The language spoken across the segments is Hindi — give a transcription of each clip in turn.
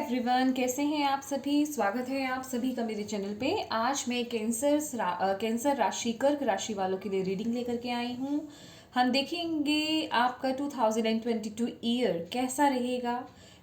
एवरीवन, कैसे हैं आप सभी। स्वागत है आप सभी का मेरे चैनल पे। आज मैं कैंसर राशि, कर्क राशि वालों के लिए रीडिंग लेकर के आई हूँ। हम देखेंगे आपका 2022 ईयर कैसा रहेगा,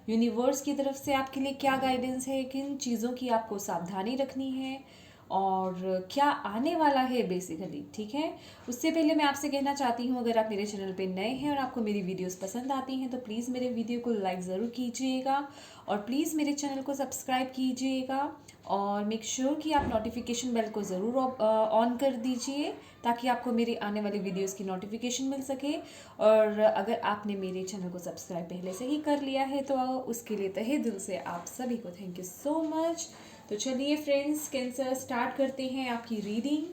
यूनिवर्स की तरफ से आपके लिए क्या गाइडेंस है, किन चीज़ों की आपको सावधानी रखनी है और क्या आने वाला है बेसिकली। ठीक है, उससे पहले मैं आपसे कहना चाहती हूँ, अगर आप मेरे चैनल पे नए हैं और आपको मेरी वीडियोस पसंद आती हैं तो प्लीज़ मेरे वीडियो को लाइक ज़रूर कीजिएगा और प्लीज़ मेरे चैनल को सब्सक्राइब कीजिएगा और मेक श्योर कि आप नोटिफिकेशन बेल को ज़रूर ऑन कर दीजिए ताकि आपको मेरे आने वाली वीडियोस की नोटिफिकेशन मिल सके। और अगर आपने मेरे चैनल को सब्सक्राइब पहले से ही कर लिया है तो उसके लिए तहे दिल से आप सभी को थैंक यू सो मच। तो चलिए फ्रेंड्स, कैंसर स्टार्ट करते हैं आपकी रीडिंग।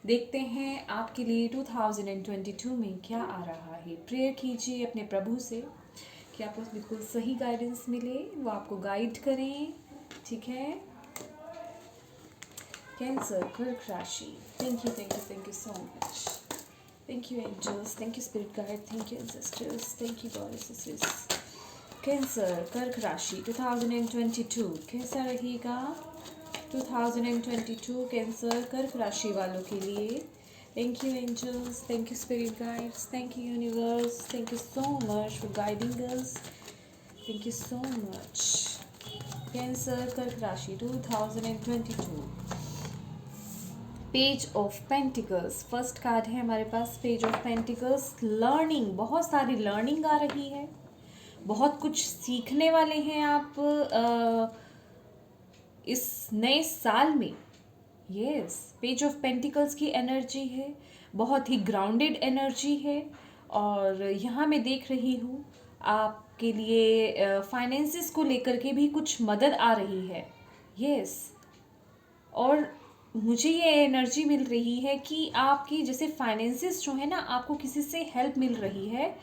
देखते हैं आपके लिए 2022 में क्या आ रहा है। प्रेयर कीजिए अपने प्रभु से कि आपको बिल्कुल सही गाइडेंस मिले, वो आपको गाइड करें। ठीक है, कैंसर कर्क राशि। Thank you so much. Thank you angels, thank you spirit guide, thank you ancestors, thank you goddesses. Cancer कर्क राशि 2022 कैसा रहेगा। 2022 कैंसर कर्क राशि वालों के लिए। Thank you angels, thank you spirit guides, thank you universe, thank you so much for guiding us, thank you so much. Cancer कर्क राशि 2022 page of pentacles first card है हमारे पास। पेज ऑफ पेंटिकल्स, लर्निंग, बहुत सारी लर्निंग आ रही है, बहुत कुछ सीखने वाले हैं आप इस नए साल में। यस, पेज ऑफ पेंटिकल्स की एनर्जी है, बहुत ही ग्राउंडेड एनर्जी है। और यहाँ मैं देख रही हूँ आपके लिए फाइनेंसेस को लेकर के भी कुछ मदद आ रही है। यस, और मुझे ये एनर्जी मिल रही है कि आपकी जैसे फाइनेंसेस जो है ना, आपको किसी से हेल्प मिल रही है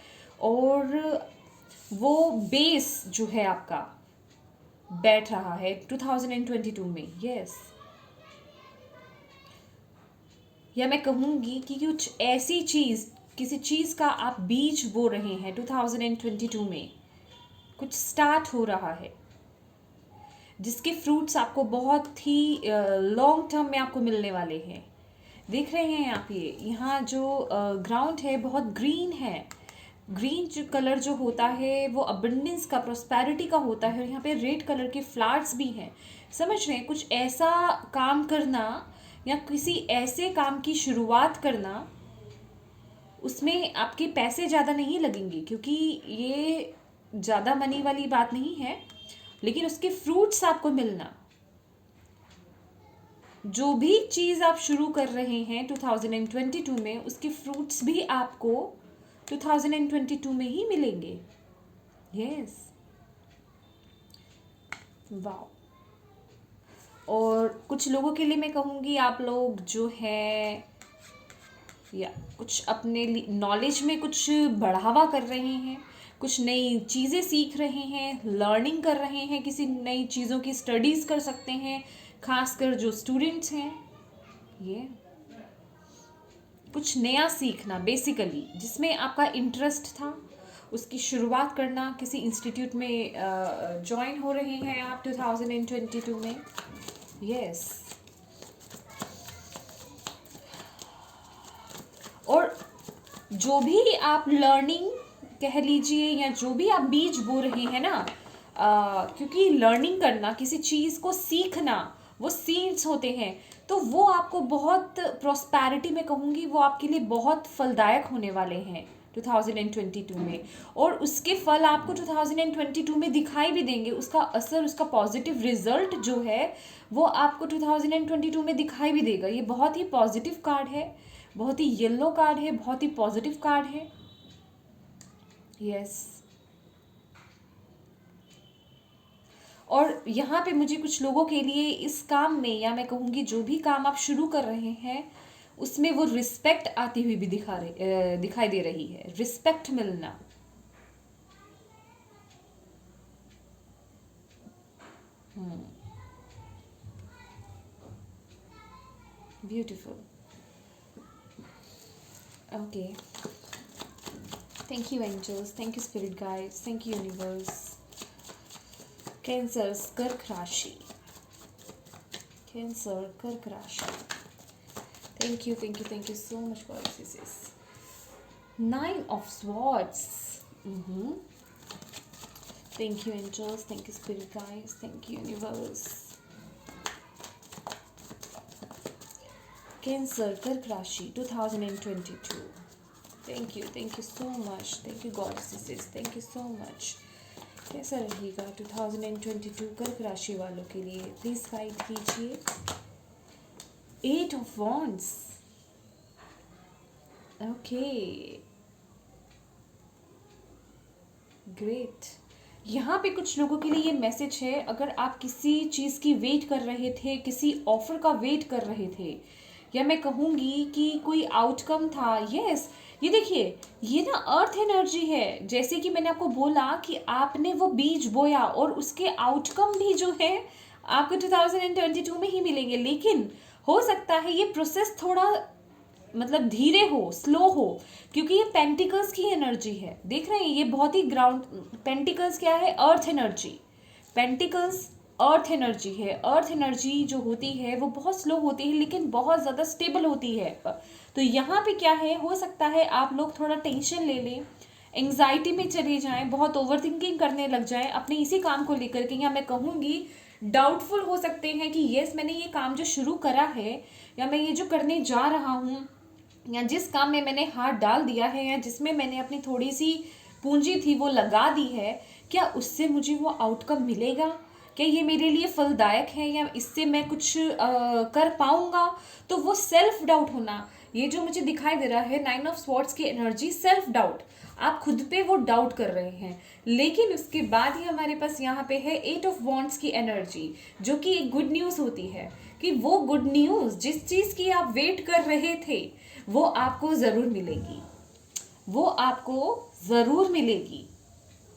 और वो बेस जो है आपका बैठ रहा है 2022 में। यस, या मैं कहूँगी कि कुछ ऐसी चीज़, किसी चीज़ का आप बीज बो रहे हैं 2022 में, कुछ स्टार्ट हो रहा है जिसके फ्रूट्स आपको बहुत ही लॉन्ग टर्म में आपको मिलने वाले हैं। देख रहे हैं आप, ये यहाँ जो ग्राउंड है बहुत ग्रीन है। ग्रीन जो कलर जो होता है वो अबंडेंस का, प्रॉस्पेरिटी का होता है। और यहाँ पे रेड कलर के फ्लावर्स भी हैं। समझ रहे हैं, कुछ ऐसा काम करना या किसी ऐसे काम की शुरुआत करना, उसमें आपके पैसे ज़्यादा नहीं लगेंगे क्योंकि ये ज़्यादा मनी वाली बात नहीं है, लेकिन उसके फ्रूट्स आपको मिलना। जो भी चीज़ आप शुरू कर रहे हैं 2022 में, उसके फ्रूट्स भी आपको 2022 में ही मिलेंगे। यस, वाह। और कुछ लोगों के लिए मैं कहूँगी, आप लोग जो है या कुछ अपने नॉलेज में कुछ बढ़ावा कर रहे हैं, कुछ नई चीज़ें सीख रहे हैं, लर्निंग कर रहे हैं, किसी नई चीज़ों की स्टडीज़ कर सकते हैं, खासकर जो स्टूडेंट्स हैं। ये कुछ नया सीखना बेसिकली, जिसमें आपका इंटरेस्ट था, उसकी शुरुआत करना। किसी इंस्टीट्यूट में ज्वाइन हो रहे हैं आप 2022 में। यस, और जो भी आप लर्निंग कह लीजिए या जो भी आप बीज बो रहे हैं ना, क्योंकि लर्निंग करना, किसी चीज़ को सीखना, वो सीड्स होते हैं, तो वो आपको बहुत प्रॉस्पेरिटी में कहूँगी, वो आपके लिए बहुत फलदायक होने वाले हैं 2022 में। और उसके फल आपको 2022 में दिखाई भी देंगे। उसका असर, उसका पॉजिटिव रिजल्ट जो है वो आपको 2022 में दिखाई भी देगा। ये बहुत ही पॉजिटिव कार्ड है, बहुत ही येलो कार्ड है, बहुत ही पॉजिटिव कार्ड है। यस, और यहाँ पे मुझे कुछ लोगों के लिए इस काम में, या मैं कहूँगी जो भी काम आप शुरू कर रहे हैं, उसमें वो रिस्पेक्ट आती हुई भी दिखाई दे रही है। रिस्पेक्ट मिलना। Beautiful. Okay, thank you angels, thank you spirit guides, thank you universe. Cancer कर्क राशि, कैंसर कर्क राशि। Thank you thank you thank you so much for this. 9 of Swords. Thank you angels, thank you spirit guides, thank you universe. Cancer कर्क राशि 2022. Thank you so much, thank you goddesses, thank you so much. कैसा रहेगा 2022 कर्क राशि वालों के लिए, प्लीज गाइड कीजिए। 8 of Wands. Okay great. यहाँ पे कुछ लोगों के लिए ये मैसेज है, अगर आप किसी चीज़ की वेट कर रहे थे, किसी ऑफर का वेट कर रहे थे, या मैं कहूँगी कि कोई आउटकम था। यस, ये देखिए, ये ना अर्थ एनर्जी है। जैसे कि मैंने आपको बोला कि आपने वो बीज बोया और उसके आउटकम भी जो है आपको 2022 में ही मिलेंगे, लेकिन हो सकता है ये प्रोसेस थोड़ा मतलब धीरे हो, स्लो हो, क्योंकि ये पेंटिकल्स की एनर्जी है। देख रहे हैं, ये बहुत ही ग्राउंड, पेंटिकल्स क्या है? Earth energy. Pentacles earth energy है। अर्थ एनर्जी जो होती है वो बहुत स्लो होती है, लेकिन बहुत ज़्यादा स्टेबल होती है। तो यहाँ पे क्या है, हो सकता है आप लोग थोड़ा टेंशन ले लें, एंग्जाइटी में चले जाएं, बहुत ओवर थिंकिंग करने लग जाएं अपने इसी काम को लेकर के, या मैं कहूँगी डाउटफुल हो सकते हैं कि यस, मैंने ये काम जो शुरू करा है, या मैं ये जो करने जा रहा हूँ, या जिस काम में मैंने हाथ डाल दिया है, या जिसमें मैंने अपनी थोड़ी सी पूंजी थी वो लगा दी है, क्या उससे मुझे वो आउटकम मिलेगा? क्या ये मेरे लिए फलदायक है, या इससे मैं कुछ कर पाऊंगा? तो वो सेल्फ डाउट होना, ये जो मुझे दिखाई दे रहा है 9 ऑफ स्वॉर्ड्स की एनर्जी, सेल्फ डाउट। आप खुद पे वो डाउट कर रहे हैं, लेकिन उसके बाद ही हमारे पास यहाँ पे है 8 ऑफ वॉन्ड्स की एनर्जी, जो कि एक गुड न्यूज़ होती है कि वो गुड न्यूज़, जिस चीज़ की आप वेट कर रहे थे, वो आपको ज़रूर मिलेगी, वो आपको ज़रूर मिलेगी।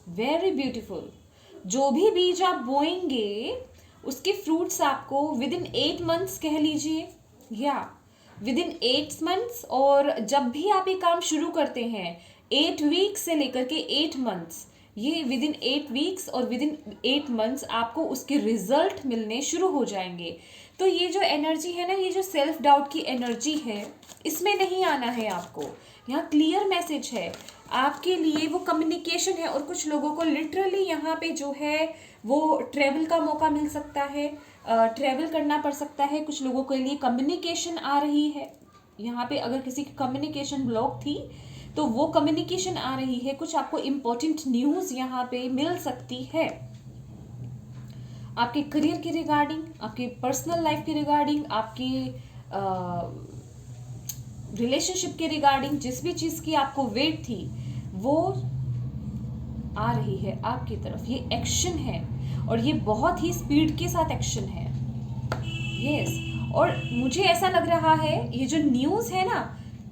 Very beautiful. जो भी बीज आप बोएंगे उसके फ्रूट्स आपको विद इन 8 मंथ्स कह लीजिए, या विद इन 8 मंथ्स, और जब भी आप ये काम शुरू करते हैं 8 वीक्स से लेकर के 8 मंथ्स, ये विद इन 8 वीक्स और विद इन 8 मंथ्स आपको उसके रिजल्ट मिलने शुरू हो जाएंगे। तो ये जो एनर्जी है ना, ये जो सेल्फ डाउट की एनर्जी है, इसमें नहीं आना है आपको। यहाँ क्लियर मैसेज है आपके लिए, वो कम्युनिकेशन है। और कुछ लोगों को लिटरली यहाँ पे जो है वो ट्रैवल का मौका मिल सकता है, ट्रैवल करना पड़ सकता है। कुछ लोगों के लिए कम्युनिकेशन आ रही है यहाँ पे, अगर किसी की कम्युनिकेशन ब्लॉक थी तो वो कम्युनिकेशन आ रही है। कुछ आपको इम्पोर्टेंट न्यूज़ यहाँ पे मिल सकती है, आपके करियर के रिगार्डिंग, आपके पर्सनल लाइफ के रिगार्डिंग, आपके रिलेशनशिप के रिगार्डिंग। जिस भी चीज़ की आपको वेट थी वो आ रही है आपकी तरफ। ये एक्शन है, और ये बहुत ही स्पीड के साथ एक्शन है। यस, और मुझे ऐसा लग रहा है ये जो न्यूज़ है ना,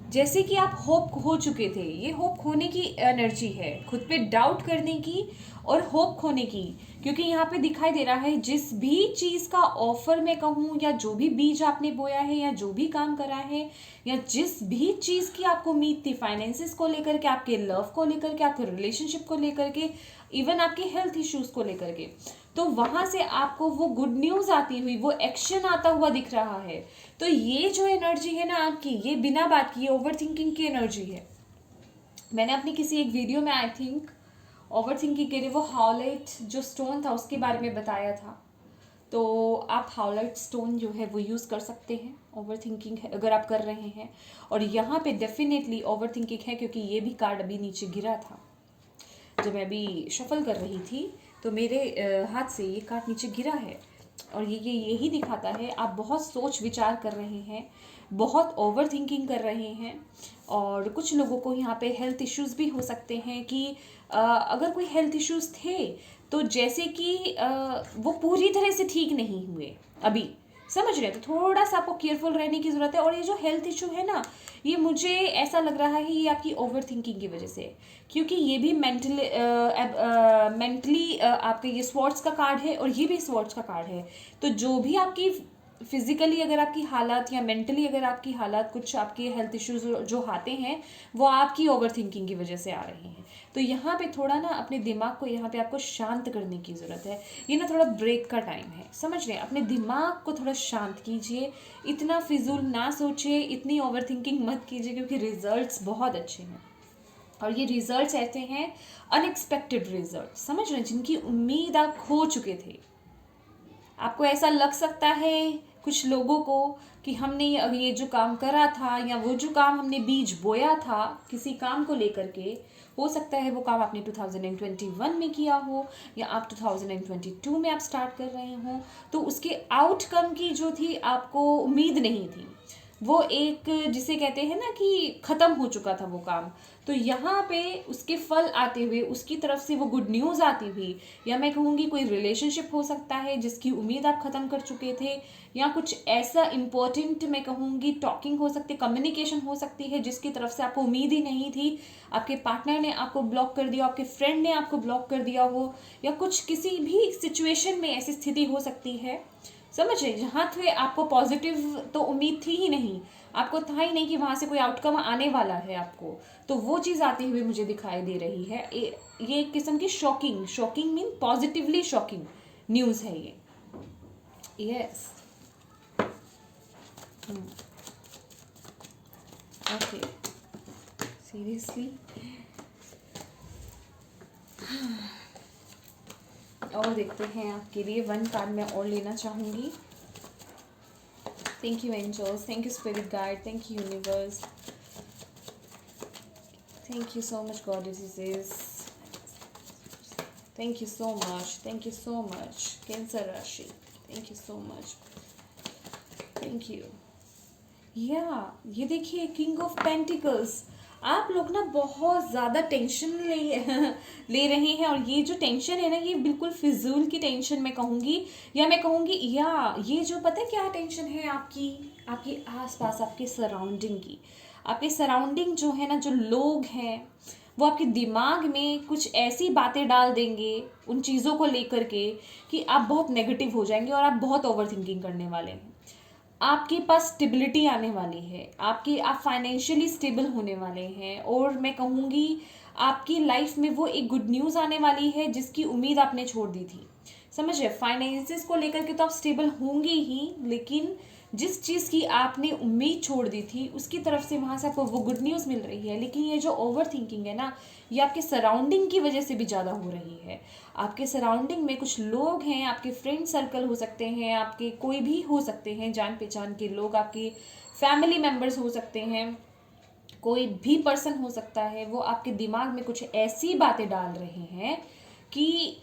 जैसे कि आप होप खो चुके थे, ये होप खोने की एनर्जी है, खुद पे डाउट करने की और होप खोने की। क्योंकि यहाँ पे दिखाई दे रहा है जिस भी चीज़ का ऑफर मैं कहूँ, या जो भी बीज आपने बोया है, या जो भी काम करा है, या जिस भी चीज़ की आपको उम्मीद थी, फाइनेंसिस को लेकर के, आपके लव को लेकर के, आपके रिलेशनशिप को लेकर के, इवन आपके हेल्थ इश्यूज़ को लेकर के, तो वहाँ से आपको वो गुड न्यूज़ आती हुई, वो एक्शन आता हुआ दिख रहा है। तो ये जो एनर्जी है ना आपकी, ये बिना बात की ओवर थिंकिंग की एनर्जी है। मैंने अपनी किसी एक वीडियो में आई थिंक ओवर थिंकिंग के लिए वो हाउलाइट जो स्टोन था उसके बारे में बताया था। तो आप हाउलाइट स्टोन जो है वो यूज़ कर सकते हैं ओवर थिंकिंग है अगर आप कर रहे हैं। और यहाँ पे डेफिनेटली ओवर थिंकिंग है, क्योंकि ये भी कार्ड अभी नीचे गिरा था जब मैं अभी शफल कर रही थी, तो मेरे हाथ से ये कार्ड नीचे गिरा है। और ये यही दिखाता है आप बहुत सोच विचार कर रहे हैं, बहुत ओवर थिंकिंग कर रहे हैं। और कुछ लोगों को यहाँ पे हेल्थ इश्यूज़ भी हो सकते हैं कि अगर कोई हेल्थ इश्यूज़ थे तो जैसे कि वो पूरी तरह से ठीक नहीं हुए अभी, समझ रहे हैं, तो थोड़ा सा आपको केयरफुल रहने की ज़रूरत है। और ये जो हेल्थ इशू है ना, ये मुझे ऐसा लग रहा है ये आपकी ओवर थिंकिंग की वजह से, क्योंकि ये भी मेंटली आपके ये स्वॉर्ड्स का कार्ड है और ये भी स्वॉर्ड्स का कार्ड है। तो जो भी आपकी फिज़िकली अगर आपकी हालात या मेंटली अगर आपकी हालात, कुछ आपके हेल्थ इश्यूज जो आते हैं वो आपकी ओवर थिंकिंग की वजह से आ रहे हैं। तो यहाँ पे थोड़ा ना अपने दिमाग को यहाँ पे आपको शांत करने की ज़रूरत है। ये ना थोड़ा ब्रेक का टाइम है, समझ रहे हैं? अपने दिमाग को थोड़ा शांत कीजिए, इतना फिजूल ना सोचिए, इतनी ओवर थिंकिंग मत कीजिए, क्योंकि रिजल्ट्स बहुत अच्छे हैं। और ये रिजल्ट्स ऐसे हैं अनएक्सपेक्टेड रिजल्ट, समझ रहे हैं, जिनकी उम्मीद आप खो चुके थे। आपको ऐसा लग सकता है कुछ लोगों को कि हमने ये जो काम करा था या वो जो काम हमने बीज बोया था किसी काम को लेकर के, हो सकता है वो काम आपने 2021 में किया हो या आप 2022 में आप स्टार्ट कर रहे हो, तो उसके आउटकम की जो थी आपको उम्मीद नहीं थी, वो एक जिसे कहते हैं ना कि ख़त्म हो चुका था वो काम। तो यहाँ पे उसके फल आते हुए, उसकी तरफ से वो गुड न्यूज़ आती हुई, या मैं कहूँगी कोई रिलेशनशिप हो सकता है जिसकी उम्मीद आप ख़त्म कर चुके थे, या कुछ ऐसा इम्पोर्टेंट मैं कहूँगी टॉकिंग हो सकती है, कम्युनिकेशन हो सकती है जिसकी तरफ से आपको उम्मीद ही नहीं थी। आपके पार्टनर ने आपको ब्लॉक कर दिया, आपके फ्रेंड ने आपको ब्लॉक कर दिया हो, या कुछ किसी भी सिचुएशन में ऐसी स्थिति हो सकती है, समझ रहे, जहाँ थे आपको पॉजिटिव तो उम्मीद थी ही नहीं, आपको था ही नहीं कि वहाँ से कोई आउटकम आने वाला है आपको, तो वो चीज़ आती हुई मुझे दिखाई दे रही है। ये एक किस्म की shocking mean positively shocking news है ये। Yes, okay, seriously. और देखते हैं आपके लिए 1 कार्ड मैं और लेना चाहूँगी। Thank you angels, thank you spirit guide, thank you universe, thank you so much goddesses, thank you so much Cancer राशि, thank you so much, thank you. ये देखिए किंग ऑफ पेंटिकल्स, आप लोग ना बहुत ज़्यादा टेंशन ले रहे हैं, और ये जो टेंशन है ना ये बिल्कुल फिजूल की टेंशन मैं कहूँगी, या मैं कहूँगी या ये जो पता है क्या टेंशन है आपकी आसपास, आपके सराउंडिंग की। आपके सराउंडिंग जो है ना, जो लोग हैं वो आपके दिमाग में कुछ ऐसी बातें डाल देंगे उन चीज़ों को लेकर के कि आप बहुत नेगेटिव हो जाएंगे और आप बहुत ओवर थिंकिंग करने वाले हैं। आपके पास स्टेबिलिटी आने वाली है, आप फाइनेंशियली स्टेबल होने वाले हैं, और मैं कहूँगी आपकी लाइफ में वो एक गुड न्यूज़ आने वाली है जिसकी उम्मीद आपने छोड़ दी थी। समझ रहे, फाइनेंसेस को लेकर के तो आप स्टेबल होंगे ही, लेकिन जिस चीज़ की आपने उम्मीद छोड़ दी थी उसकी तरफ से वहाँ से आपको वो गुड न्यूज़ मिल रही है। लेकिन ये जो ओवर थिंकिंग है ना, ये आपके सराउंडिंग की वजह से भी ज़्यादा हो रही है। आपके सराउंडिंग में कुछ लोग हैं, आपके फ्रेंड सर्कल हो सकते हैं, आपके कोई भी हो सकते हैं जान पहचान के लोग, आपके फैमिली मेम्बर्स हो सकते हैं, कोई भी पर्सन हो सकता है, वो आपके दिमाग में कुछ ऐसी बातें डाल रहे हैं कि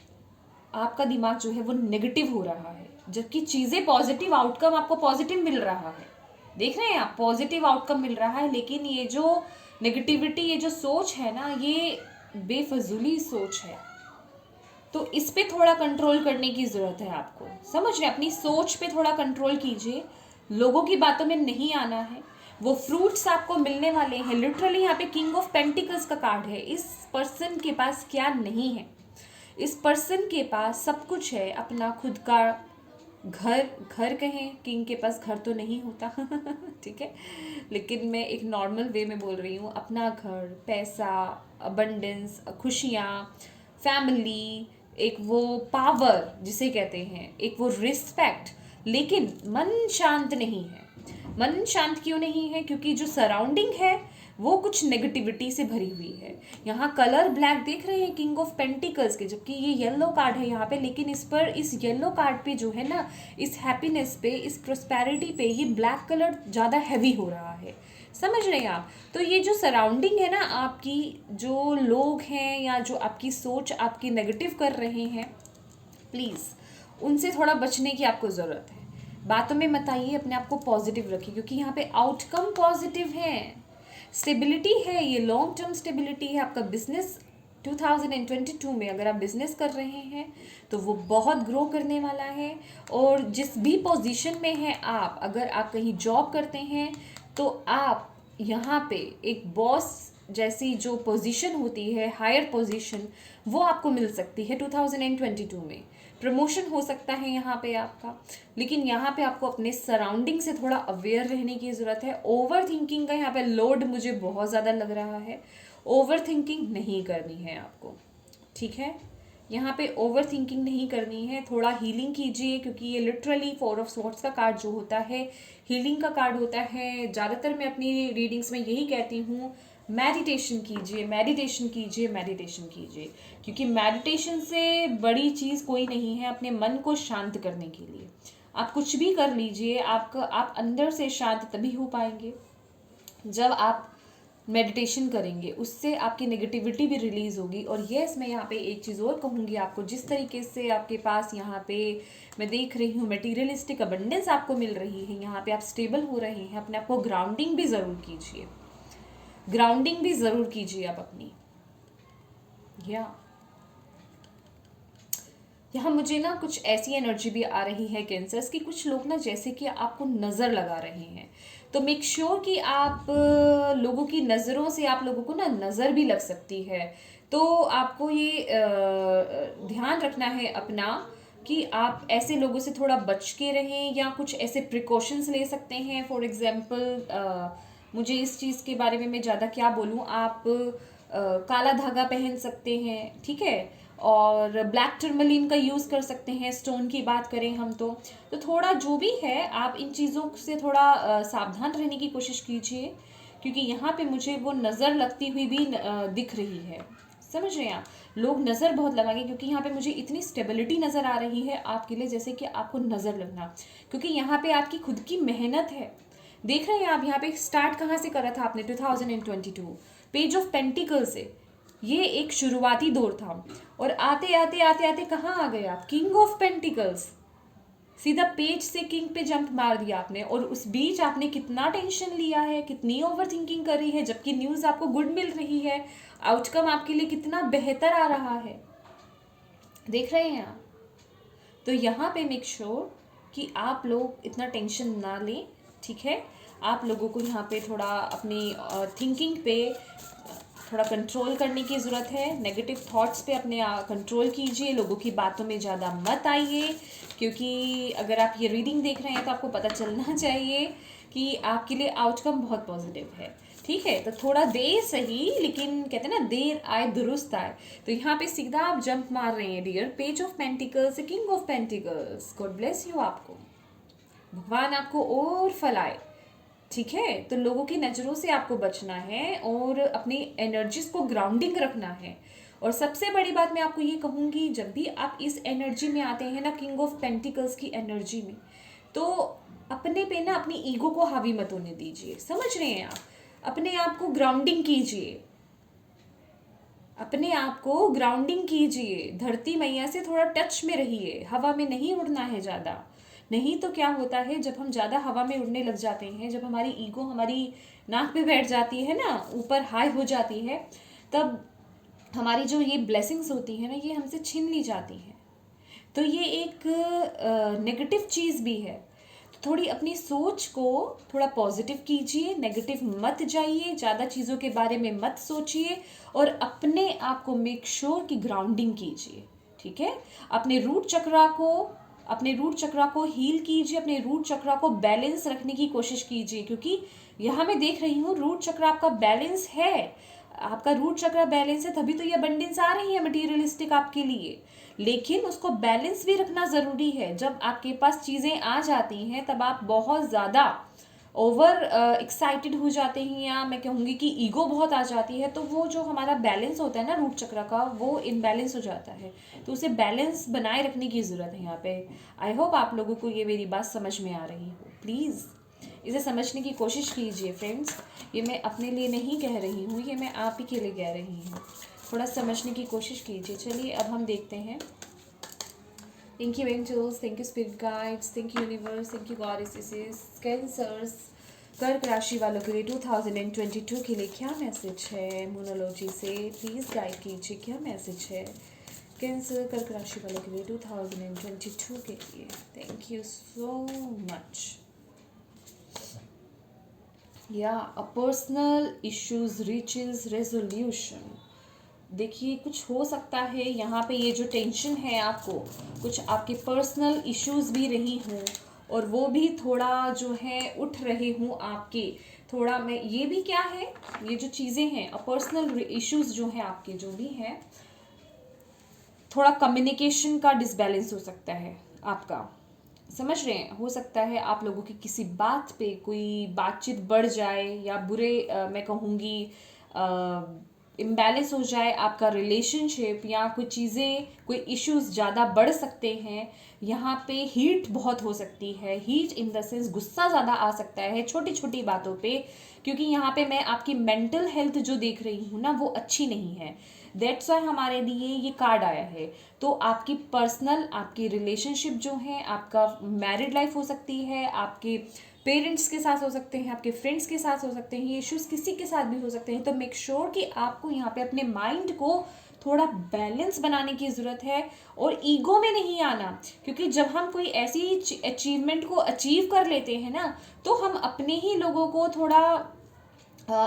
आपका दिमाग जो है वो नेगेटिव हो रहा है, जबकि चीज़ें पॉजिटिव आउटकम आपको पॉजिटिव मिल रहा है। देख रहे हैं आप, पॉजिटिव आउटकम मिल रहा है, लेकिन ये जो नेगेटिविटी, ये जो सोच है ना, ये बेफजूली सोच है। तो इस पे थोड़ा कंट्रोल करने की ज़रूरत है आपको, समझ रहे, अपनी सोच पे थोड़ा कंट्रोल कीजिए। लोगों की बातों में नहीं आना है, वो फ्रूट्स आपको मिलने वाले हैं। लिटरली यहाँ पे किंग ऑफ पेंटिकल्स का कार्ड है। इस पर्सन के पास क्या नहीं है? इस पर्सन के पास सब कुछ है, अपना खुद का घर कहें, किंग के पास घर तो नहीं होता ठीक है, लेकिन मैं एक नॉर्मल वे में बोल रही हूँ, अपना घर, पैसा, अबंडेंस, खुशियाँ, फैमिली, एक वो पावर जिसे कहते हैं, एक वो रिस्पेक्ट, लेकिन मन शांत नहीं है। मन शांत क्यों नहीं है? क्योंकि जो सराउंडिंग है वो कुछ नेगेटिविटी से भरी हुई है। यहाँ कलर ब्लैक देख रहे हैं किंग ऑफ पेंटिकल्स के, जबकि ये येलो कार्ड है यहाँ पे, लेकिन इस येलो कार्ड पे जो है ना, इस हैप्पीनेस पे, इस प्रोस्पेरिटी पे ये ब्लैक कलर ज़्यादा हैवी हो रहा है। समझ रहे हैं आप? तो ये जो सराउंडिंग है ना, आपकी जो लोग हैं या जो आपकी सोच आपकी नेगेटिव कर रहे हैं, प्लीज़ उनसे थोड़ा बचने की आपको ज़रूरत है। बातों में मत आइए, अपने आप को पॉजिटिव रखिए, क्योंकि यहाँ पे आउटकम पॉजिटिव है, स्टेबिलिटी है, ये लॉन्ग टर्म स्टेबिलिटी है। आपका बिजनेस 2022 में अगर आप बिजनेस कर रहे हैं तो वो बहुत ग्रो करने वाला है, और जिस भी पोजीशन में है आप, अगर आप कहीं जॉब करते हैं तो आप यहाँ पे एक बॉस जैसी जो पोजीशन होती है, हायर पोजीशन, वो आपको मिल सकती है 2022 में। प्रमोशन हो सकता है यहाँ पे आपका, लेकिन यहाँ पे आपको अपने सराउंडिंग से थोड़ा अवेयर रहने की ज़रूरत है। ओवर थिंकिंग का यहाँ पे लोड मुझे बहुत ज़्यादा लग रहा है, ओवर थिंकिंग नहीं करनी है आपको, ठीक है। यहाँ पे ओवर थिंकिंग नहीं करनी है, थोड़ा हीलिंग कीजिए, क्योंकि ये लिटरली 4 ऑफ स्वॉर्ड्स का कार्ड जो होता है हीलिंग का कार्ड होता है। ज़्यादातर मैं अपनी रीडिंग्स में यही कहती हूँ, मेडिटेशन कीजिए, मेडिटेशन कीजिए, मेडिटेशन कीजिए, क्योंकि मेडिटेशन से बड़ी चीज़ कोई नहीं है अपने मन को शांत करने के लिए। आप कुछ भी कर लीजिए, आप अंदर से शांत तभी हो पाएंगे जब आप मेडिटेशन करेंगे, उससे आपकी नेगेटिविटी भी रिलीज़ होगी। और यस, मैं यहाँ पे एक चीज़ और कहूँगी आपको, जिस तरीके से आपके पास यहाँ पे मैं देख रही हूँ मटेरियलिस्टिक अबंडेंस आपको मिल रही है, यहाँ पे आप स्टेबल हो रहे हैं, अपने आप को ग्राउंडिंग भी ज़रूर कीजिए, ग्राउंडिंग भी ज़रूर कीजिए आप अपनी। यहाँ मुझे ना कुछ ऐसी एनर्जी भी आ रही है कैंसर्स की, कुछ लोग ना जैसे कि आपको नज़र लगा रहे हैं, तो मेक श्योर कि आप लोगों की नज़रों से आप लोगों को ना नज़र भी लग सकती है। तो आपको ये ध्यान रखना है अपना कि आप ऐसे लोगों से थोड़ा बच के रहें, या कुछ ऐसे प्रिकॉशंस ले सकते हैं। फॉर एग्जांपल मुझे इस चीज़ के बारे में मैं ज़्यादा क्या बोलूँ, आप काला धागा पहन सकते हैं, ठीक है, और ब्लैक टर्मलिन का यूज़ कर सकते हैं, स्टोन की बात करें हम तो थोड़ा जो भी है आप इन चीज़ों से थोड़ा सावधान रहने की कोशिश कीजिए, क्योंकि यहाँ पे मुझे वो नज़र लगती हुई भी दिख रही है। समझ रहे हैं आप, लोग नज़र बहुत लगाएंगे, क्योंकि यहाँ पे मुझे इतनी स्टेबिलिटी नज़र आ रही है आपके लिए, जैसे कि आपको नज़र लगना, क्योंकि यहाँ पे आपकी खुद की मेहनत है। देख रहे हैं आप, यहाँ पे स्टार्ट कहाँ से करा था आपने, 2022 पेज ऑफ पेंटिकल से, ये एक शुरुआती दौर था, और आते आते आते आते कहाँ आ गए आप, किंग ऑफ पेंटिकल्स, सीधा पेज से किंग पे जंप मार दिया आपने। और उस बीच आपने कितना टेंशन लिया है, कितनी ओवर थिंकिंग करी है, जबकि न्यूज़ आपको गुड मिल रही है, आउटकम आपके लिए कितना बेहतर आ रहा है, देख रहे हैं आप। तो यहाँ पे मेक श्योर कि आप लोग इतना टेंशन ना लें, ठीक है। आप लोगों को यहाँ पे थोड़ा अपनी थिंकिंग पे थोड़ा कंट्रोल करने की ज़रूरत है, नेगेटिव थॉट्स पे अपने कंट्रोल कीजिए, लोगों की बातों में ज़्यादा मत आइए, क्योंकि अगर आप ये रीडिंग देख रहे हैं तो आपको पता चलना चाहिए कि आपके लिए आउटकम बहुत पॉजिटिव है, ठीक है। तो थोड़ा देर सही, लेकिन कहते हैं ना, देर आए दुरुस्त आए। तो यहाँ पे सीधा आप जंप मार रहे हैं dear, page of pentacles, king of pentacles. God bless you, आपको भगवान आपको और फलाए, ठीक है। तो लोगों की नज़रों से आपको बचना है और अपनी एनर्जीज को ग्राउंडिंग रखना है। और सबसे बड़ी बात मैं आपको ये कहूँगी, जब भी आप इस एनर्जी में आते हैं ना, किंग ऑफ पेंटिकल्स की एनर्जी में, तो अपने पे ना अपनी ईगो को हावी मत होने दीजिए, समझ रहे हैं आप। अपने आप को ग्राउंडिंग कीजिए, अपने आप को ग्राउंडिंग कीजिए, धरती मैया से थोड़ा टच में रहिए, हवा में नहीं उड़ना है ज़्यादा। नहीं तो क्या होता है, जब हम ज़्यादा हवा में उड़ने लग जाते हैं, जब हमारी ईगो हमारी नाक पे बैठ जाती है ना, ऊपर हाई हो जाती है, तब हमारी जो ये ब्लेसिंग्स होती है ना, ये हमसे छीन ली जाती हैं। तो ये एक नेगेटिव चीज़ भी है। तो थोड़ी अपनी सोच को थोड़ा पॉजिटिव कीजिए, नेगेटिव मत जाइए, ज़्यादा चीज़ों के बारे में मत सोचिए, और अपने आप को मेक श्योर कि ग्राउंडिंग कीजिए, ठीक है। अपने रूट चक्रा को हील कीजिए, अपने रूट चक्रा को बैलेंस रखने की कोशिश कीजिए, क्योंकि यहाँ मैं देख रही हूँ रूट चक्र आपका बैलेंस है, आपका रूट चक्र बैलेंस है, तभी तो ये अबंडेंस आ रही है मटीरियलिस्टिक आपके लिए। लेकिन उसको बैलेंस भी रखना ज़रूरी है। जब आपके पास चीज़ें आ जाती हैं तब आप बहुत ज़्यादा ओवर एक्साइटेड हो जाते हैं, या मैं कहूँगी कि ईगो बहुत आ जाती है, तो वो जो हमारा बैलेंस होता है ना रूट चक्र का, वो इनबैलेंस हो जाता है। तो उसे बैलेंस बनाए रखने की ज़रूरत है यहाँ पे। आई होप आप लोगों को ये मेरी बात समझ में आ रही हो। प्लीज़ इसे समझने की कोशिश कीजिए फ्रेंड्स। ये मैं अपने लिए नहीं कह रही हूँ, ये मैं आप ही के लिए कह रही हूँ। थोड़ा समझने की कोशिश कीजिए। चलिए अब हम देखते हैं। Thank you angels, thank you spirit guides, thank you universe, thank you goddesses. Cancers कर्क राशि वालों के लिए 2022 के लिए क्या मैसेज है मोनोलॉजी से, प्लीज़ गाइड कीजिए, क्या मैसेज है कैंसर कर्क राशि वालों के लिए 2022 के लिए। Thank you so much. Yeah, a personal issues reaches resolution. देखिए कुछ हो सकता है यहाँ पे, ये जो टेंशन है आपको, कुछ आपके पर्सनल इश्यूज भी रही हूँ और वो भी थोड़ा जो है उठ रहे हूँ आपके, थोड़ा मैं ये भी क्या है, ये जो चीज़ें हैं पर्सनल इश्यूज जो हैं आपके जो भी हैं, थोड़ा कम्युनिकेशन का डिसबैलेंस हो सकता है आपका, समझ रहे हैं। हो सकता है आप लोगों की किसी बात पे कोई बातचीत बढ़ जाए या बुरे मैं कहूँगी इम्बैलेंस हो जाए आपका रिलेशनशिप, या कोई चीज़ें कोई इश्यूज ज़्यादा बढ़ सकते हैं। यहाँ पे हीट बहुत हो सकती है, हीट इन द सेंस गुस्सा ज़्यादा आ सकता है छोटी छोटी बातों पे, क्योंकि यहाँ पे मैं आपकी मेंटल हेल्थ जो देख रही हूँ ना वो अच्छी नहीं है। दैट्स वाई हमारे लिए ये कार्ड आया है। तो आपकी पर्सनल, आपकी रिलेशनशिप जो है, आपका मैरिड लाइफ हो सकती है, आपके पेरेंट्स के साथ हो सकते हैं, आपके फ्रेंड्स के साथ हो सकते हैं, ये इश्यूज किसी के साथ भी हो सकते हैं। तो मेक श्योर कि आपको यहाँ पे अपने माइंड को थोड़ा बैलेंस बनाने की ज़रूरत है और ईगो में नहीं आना, क्योंकि जब हम कोई ऐसी अचीवमेंट को अचीव कर लेते हैं ना, तो हम अपने ही लोगों को थोड़ा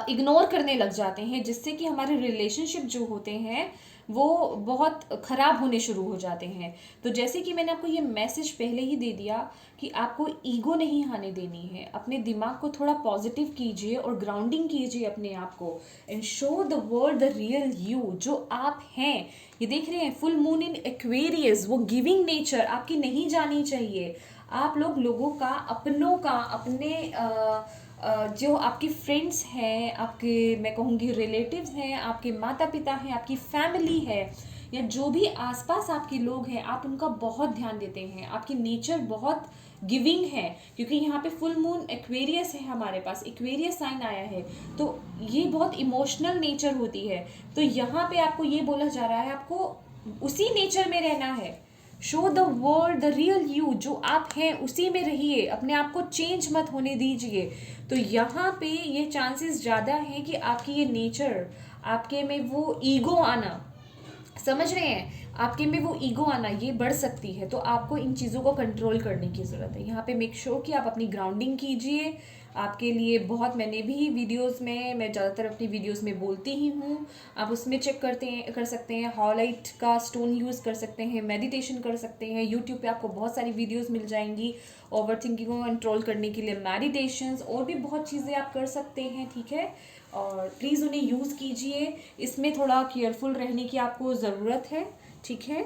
इग्नोर करने लग जाते हैं, जिससे कि हमारे रिलेशनशिप जो होते हैं वो बहुत ख़राब होने शुरू हो जाते हैं। तो जैसे कि मैंने आपको ये मैसेज पहले ही दे दिया कि आपको ईगो नहीं आने देनी है, अपने दिमाग को थोड़ा पॉजिटिव कीजिए और ग्राउंडिंग कीजिए अपने आप को, and show the world the real you जो आप हैं। ये देख रहे हैं फुल मून इन एक्वेरियस, वो गिविंग नेचर आपकी नहीं जानी चाहिए। आप लोगों का, अपनों का, अपने जो आपके फ्रेंड्स हैं, आपके मैं कहूँगी रिलेटिव्स हैं, आपके माता पिता हैं, आपकी फैमिली है, या जो भी आसपास आपके लोग हैं, आप उनका बहुत ध्यान देते हैं। आपकी नेचर बहुत गिविंग है, क्योंकि यहाँ पे फुल मून एक्वेरियस है, हमारे पास एक्वेरियस साइन आया है, तो ये बहुत इमोशनल नेचर होती है। तो यहाँ पे आपको ये बोला जा रहा है आपको उसी नेचर में रहना है। Show the world the real you, जो आप हैं उसी में रहिए, अपने आप को चेंज मत होने दीजिए। तो यहाँ पे ये चांसेस ज़्यादा हैं कि आपकी ये नेचर, आपके में वो ईगो आना, समझ रहे हैं, आपके में वो ईगो आना ये बढ़ सकती है। तो आपको इन चीज़ों को कंट्रोल करने की ज़रूरत है। यहाँ पे मेक श्योर कि आप अपनी ग्राउंडिंग कीजिए। आपके लिए बहुत, मैंने भी वीडियोस में, मैं ज़्यादातर अपनी वीडियोस में बोलती ही हूँ, आप उसमें चेक कर सकते हैं। हॉलाइट का स्टोन यूज़ कर सकते हैं, मेडिटेशन कर सकते हैं। यूट्यूब पे आपको बहुत सारी वीडियोस मिल जाएंगी ओवर थिंकिंग को कंट्रोल करने के लिए, मेडिटेशंस और भी बहुत चीज़ें आप कर सकते हैं, ठीक है। और प्लीज़ उन्हें यूज़ कीजिए, इसमें थोड़ा केयरफुल रहने की आपको ज़रूरत है, ठीक है।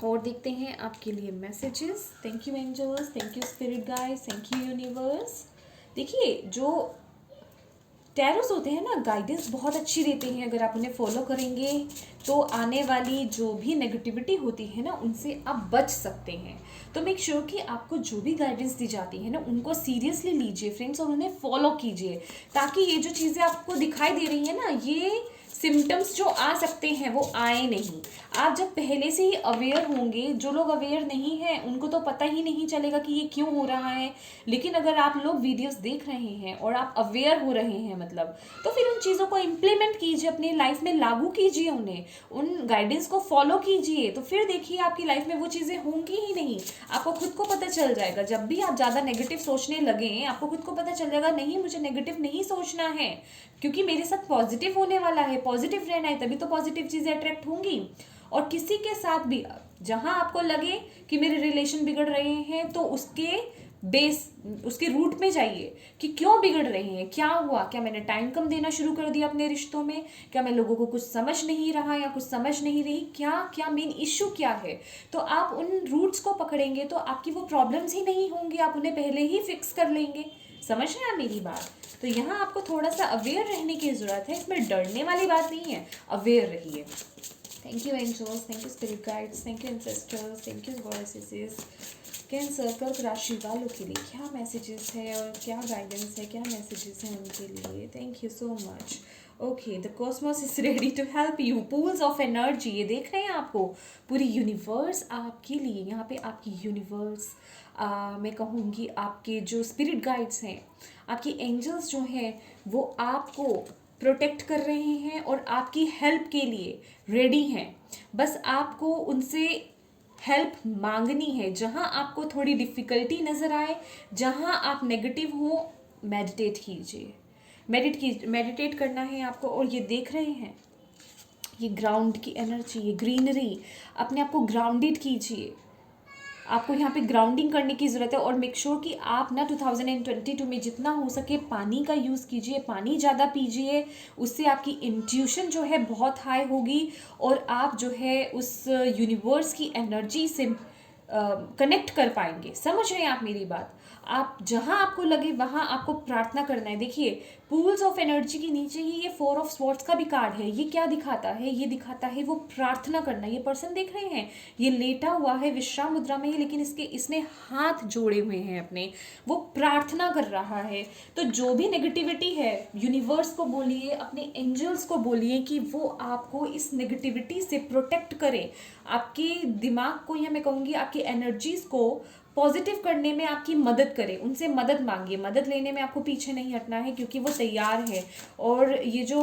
और देखते हैं आपके लिए messages. Thank you angels, thank you spirit guys, thank you universe. देखिए जो टैरोस होते हैं ना, गाइडेंस बहुत अच्छी देते हैं। अगर आप उन्हें फॉलो करेंगे तो आने वाली जो भी नेगेटिविटी होती है ना, उनसे आप बच सकते हैं। तो मेक श्योर कि आपको जो भी गाइडेंस दी जाती है ना, उनको सीरियसली लीजिए फ्रेंड्स, और उन्हें फॉलो कीजिए, ताकि ये जो चीज़ें आपको दिखाई दे रही है ना, ये सिम्टम्स जो आ सकते हैं वो आए नहीं। आप जब पहले से ही अवेयर होंगे, जो लोग अवेयर नहीं हैं उनको तो पता ही नहीं चलेगा कि ये क्यों हो रहा है, लेकिन अगर आप लोग वीडियोस देख रहे हैं और आप अवेयर हो रहे हैं मतलब, तो फिर उन चीज़ों को इम्प्लीमेंट कीजिए, अपनी लाइफ में लागू कीजिए, उन्हें, उन गाइडेंस को फॉलो कीजिए। तो फिर देखिए आपकी लाइफ में वो चीज़ें होंगी ही नहीं। आपको खुद को पता चल जाएगा, जब भी आप ज़्यादा नेगेटिव सोचने लगें आपको खुद को पता चल जाएगा, नहीं मुझे नेगेटिव नहीं सोचना है, क्योंकि मेरे साथ पॉजिटिव होने वाला है, पॉजिटिव रहना है, तभी तो पॉजिटिव चीज़ें अट्रैक्ट होंगी। और किसी के साथ भी जहां आपको लगे कि मेरे रिलेशन बिगड़ रहे हैं, तो उसके बेस, उसके रूट में जाइए कि क्यों बिगड़ रहे हैं, क्या हुआ, क्या मैंने टाइम कम देना शुरू कर दिया अपने रिश्तों में, क्या मैं लोगों को कुछ समझ नहीं रहा या कुछ समझ नहीं रही, क्या क्या मेन इश्यू क्या है। तो आप उन रूट्स को पकड़ेंगे तो आपकी वो प्रॉब्लम्स ही नहीं होंगी, आप उन्हें पहले ही फिक्स कर लेंगे। समझ रहे हैं मेरी बात। तो यहाँ आपको थोड़ा सा अवेयर रहने की ज़रूरत है, इसमें डरने वाली बात नहीं है, अवेयर रहिए। Thank you angels, thank you spirit guides, thank you ancestors, thank you goddesses. Cancer कर्क राशि वालों के लिए क्या मैसेजेस है और क्या गाइडेंस है, क्या मैसेजेस हैं उनके लिए। Thank you so much. Okay, the cosmos is ready to help you. Pools of energy, ये देख रहे हैं आपको, पूरी यूनिवर्स आपके लिए, यहाँ पे आपकी यूनिवर्स, मैं कहूँगी आपके जो स्पिरिट गाइड्स हैं, आपकी एंजल्स जो हैं, वो आपको प्रोटेक्ट कर रहे हैं और आपकी हेल्प के लिए रेडी हैं। बस आपको उनसे हेल्प मांगनी है। जहाँ आपको थोड़ी डिफ़िकल्टी नज़र आए, जहाँ आप नेगेटिव हो, मेडिटेट कीजिए, मेडिटेट करना है आपको। और ये देख रहे हैं ये ग्राउंड की एनर्जी, ये ग्रीनरी, अपने आप को ग्राउंडेड कीजिए। आपको यहाँ पे ग्राउंडिंग करने की ज़रूरत है। और मेक श्योर कि आप ना 2022 में जितना हो सके पानी का यूज़ कीजिए, पानी ज़्यादा पीजिए। उससे आपकी इंट्यूशन जो है बहुत हाई होगी और आप जो है उस यूनिवर्स की एनर्जी से कनेक्ट कर पाएंगे। समझ रहे हैं आप मेरी बात? आप जहाँ आपको लगे वहाँ आपको प्रार्थना करना है। देखिए, पूल्स ऑफ एनर्जी के नीचे ही ये 4 ऑफ स्वॉर्ड्स का भी कार्ड है। ये क्या दिखाता है? ये दिखाता है वो प्रार्थना करना। ये पर्सन देख रहे हैं, ये लेटा हुआ है, विश्राम मुद्रा में है, लेकिन इसने हाथ जोड़े हुए हैं अपने, वो प्रार्थना कर रहा है। तो जो भी नेगेटिविटी है, यूनिवर्स को बोलिए, अपने एंजल्स को बोलिए कि वो आपको इस नेगेटिविटी से प्रोटेक्ट करे, आपके दिमाग को, या मैं कहूँगी आपकी एनर्जीज को पॉजिटिव करने में आपकी मदद करे। उनसे मदद मांगिए, मदद लेने में आपको पीछे नहीं हटना है, क्योंकि वो तैयार है। और ये जो